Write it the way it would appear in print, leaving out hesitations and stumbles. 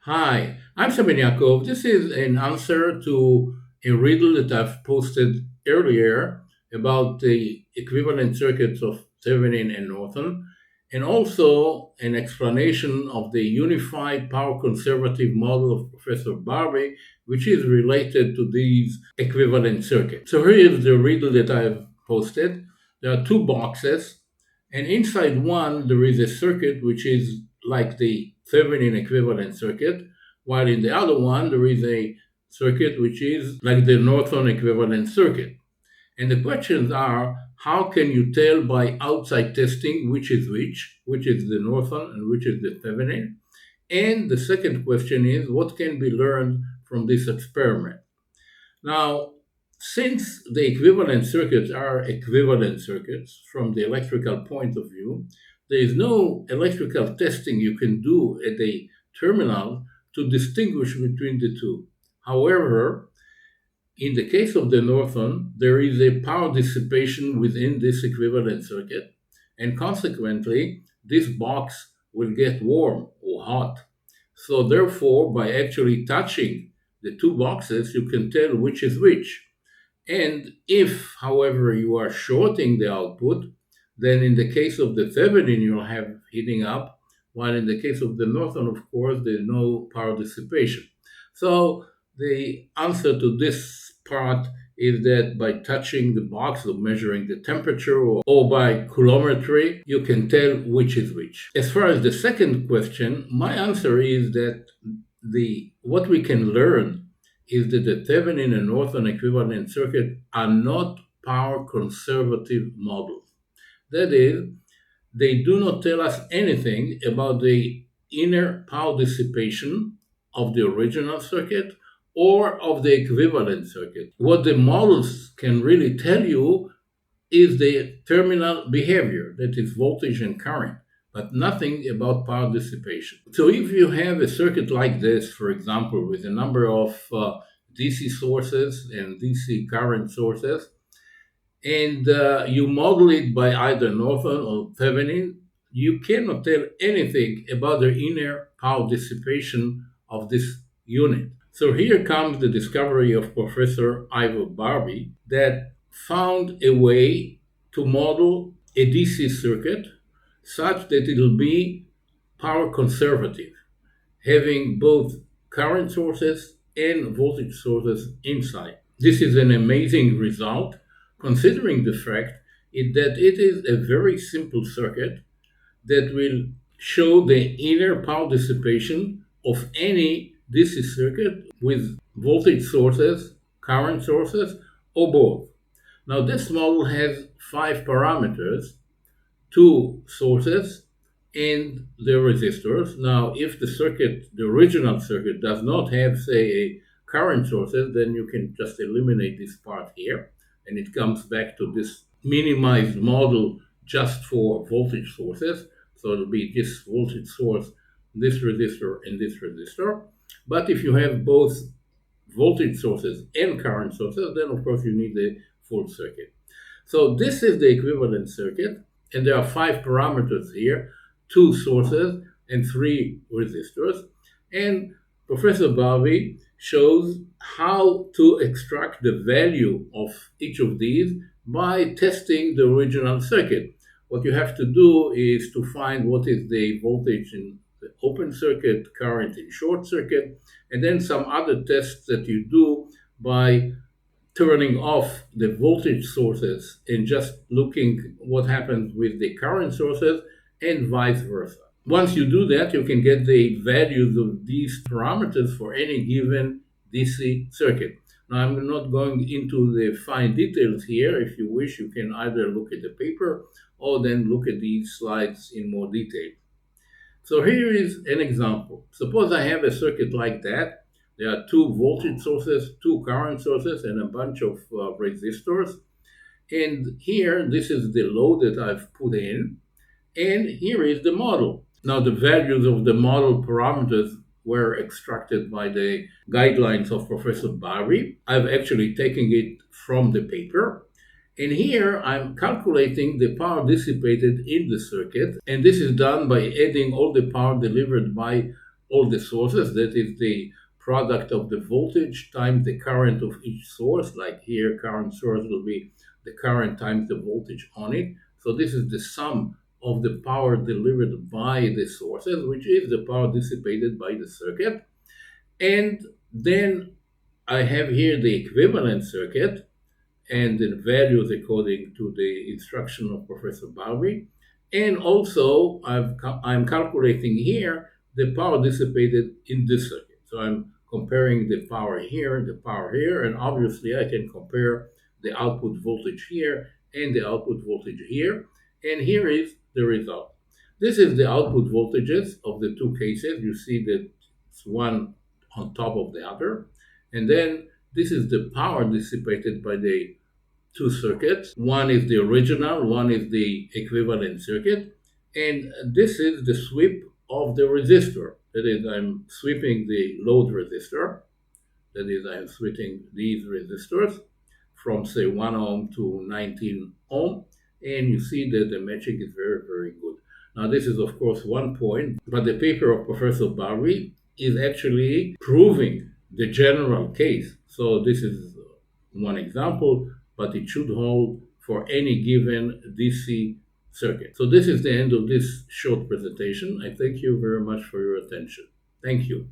Hi, I'm Ben-Yaakov. This is an answer to a riddle that I've posted earlier about the equivalent circuits of Thevenin and Norton, and also an explanation of the unified power conservative model of Professor Barbi, which is related to these equivalent circuits. So here is the riddle that I've posted. There are two boxes, and inside one there is a circuit which is like the Thevenin equivalent circuit, while in the other one there is a circuit which is like the Norton equivalent circuit. And the questions are, how can you tell by outside testing which is the Norton and which is the Thevenin? And the second question is, what can be learned from this experiment? Now, since the equivalent circuits are equivalent circuits from the electrical point of view, there is no electrical testing you can do at a terminal to distinguish between the two. However, in the case of the Norton, there is a power dissipation within this equivalent circuit, and consequently, this box will get warm or hot. So, therefore, by actually touching the two boxes, you can tell which is which. And if, however, you are shorting the output, then in the case of the Thevenin, you'll have heating up, while in the case of the Norton, of course, there's no power dissipation. So the answer to this part is that by touching the box or measuring the temperature or by coulometry, you can tell which is which. As far as the second question, my answer is that what we can learn is that the Thevenin and Norton equivalent circuit are not power conservative models. That is, they do not tell us anything about the inner power dissipation of the original circuit or of the equivalent circuit. What the models can really tell you is the terminal behavior, that is voltage and current, but nothing about power dissipation. So if you have a circuit like this, for example, with a number of DC sources and DC current sources, and you model it by either Norton or Thevenin, you cannot tell anything about the inner power dissipation of this unit. So here comes the discovery of Professor Ivor Barbi that found a way to model a DC circuit such that it will be power conservative, having both current sources and voltage sources inside. This is an amazing result, considering the fact that it is a very simple circuit that will show the inner power dissipation of any DC circuit with voltage sources, current sources, or both. Now, this model has 5 parameters: 2 sources and the resistors. Now, if the original circuit, does not have, say, a current sources, then you can just eliminate this part here, and it comes back to this minimized model just for voltage sources. So it'll be this voltage source, this resistor, and this resistor. But if you have both voltage sources and current sources, then of course you need the full circuit. So this is the equivalent circuit, and there are 5 parameters here: 2 sources and 3 resistors. And Professor Barbi shows how to extract the value of each of these by testing the original circuit. What you have to do is to find what is the voltage in the open circuit, current in short circuit, and then some other tests that you do by turning off the voltage sources and just looking what happens with the current sources, and vice versa. Once you do that, you can get the values of these parameters for any given DC circuit. Now, I'm not going into the fine details here. If you wish, you can either look at the paper or then look at these slides in more detail. So here is an example. Suppose I have a circuit like that. There are 2 voltage sources, 2 current sources, and a bunch of resistors. And here, this is the load that I've put in. And here is the model. Now, the values of the model parameters were extracted by the guidelines of Professor Barbi. I've actually taken it from the paper. And here I'm calculating the power dissipated in the circuit. And this is done by adding all the power delivered by all the sources. That is the product of the voltage times the current of each source. Like here, current source will be the current times the voltage on it. So this is the sum of the power delivered by the sources, which is the power dissipated by the circuit. And then I have here the equivalent circuit and the values according to the instruction of Professor Barbi. And also, I'm calculating here the power dissipated in this circuit. So I'm comparing the power here, and obviously I can compare the output voltage here and the output voltage here. And here is the result. This is the output voltages of the two cases. You see that it's one on top of the other. And then this is the power dissipated by the two circuits. One is the original, one is the equivalent circuit. And this is the sweep of the resistor. That is, I'm sweeping the load resistor. That is, I'm switching these resistors from, say, 1 ohm to 19 ohm. And you see that the matching is very, very good. Now, this is, of course, one point, but the paper of Professor Barbi is actually proving the general case. So this is one example, but it should hold for any given DC circuit. So this is the end of this short presentation. I thank you very much for your attention. Thank you.